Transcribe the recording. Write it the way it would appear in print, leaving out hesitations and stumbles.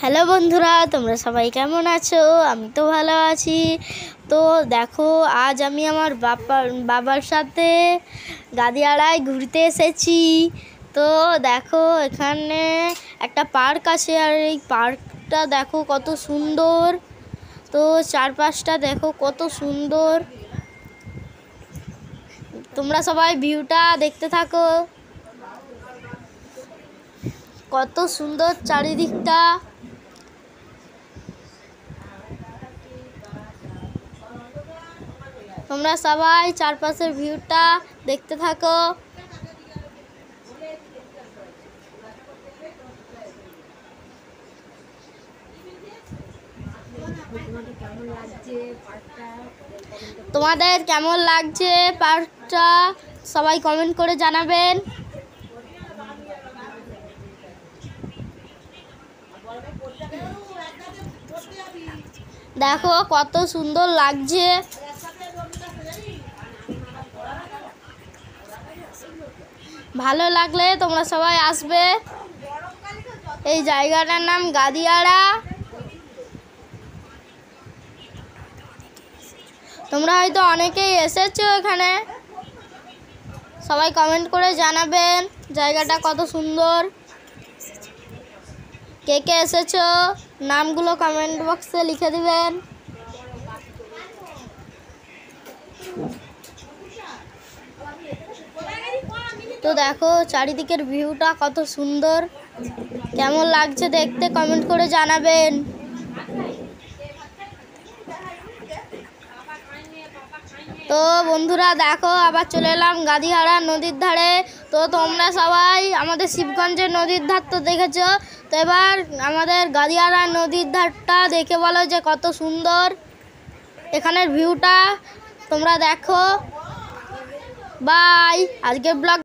Hello বন্ধুরা, তোমরা সবাই কেমন আছো? আমি তো ভালো আছি। তো দেখো, আজ আমি আমার বাবার সাথে গাদিয়াড়ায় ঘুরতে এসেছি। তো দেখো, এখানে একটা পার্ক আছে, আর এই পার্কটা দেখো কত সুন্দর। তো চারপাশটা দেখো কত সুন্দর। তোমরা সবাই ভিউটা দেখতে থাকো, কত সুন্দর চারিদিকটা। তোমরা সবাই চারপাশের ভিউটা দেখতে থাকো। তোমাদের কেমন লাগছে পার্কটা সবাই কমেন্ট করে জানাবেন। দেখো কত সুন্দর লাগছে। ভালো লাগলে তোমরা সবাই আসবে। এই জায়গাটার নাম গাদিয়াড়া। তোমরা হয়তো অনেকেই এসেছো এখানে, সবাই কমেন্ট করে জানাবেন জায়গাটা কত সুন্দর। কে কে এসেছো নামগুলো কমেন্ট বক্সে লিখে দিবেন। তো দেখো চারিদিকের ভিউটা কত সুন্দর, কেমন লাগছে দেখতে কমেন্ট করে জানাবেন। তো বন্ধুরা দেখো, আবার চলে এলাম গাদিয়াড়া নদীর ধারে। তো তোমরা সবাই আমাদের শিবগঞ্জের নদীর ধার তো দেখেছো, তো এবার আমাদের গাদিয়াড়া নদীর ধারটা দেখে বলো যে কত সুন্দর এখানের ভিউটা। তোমরা দেখো। বাই, আজকের ব্লগ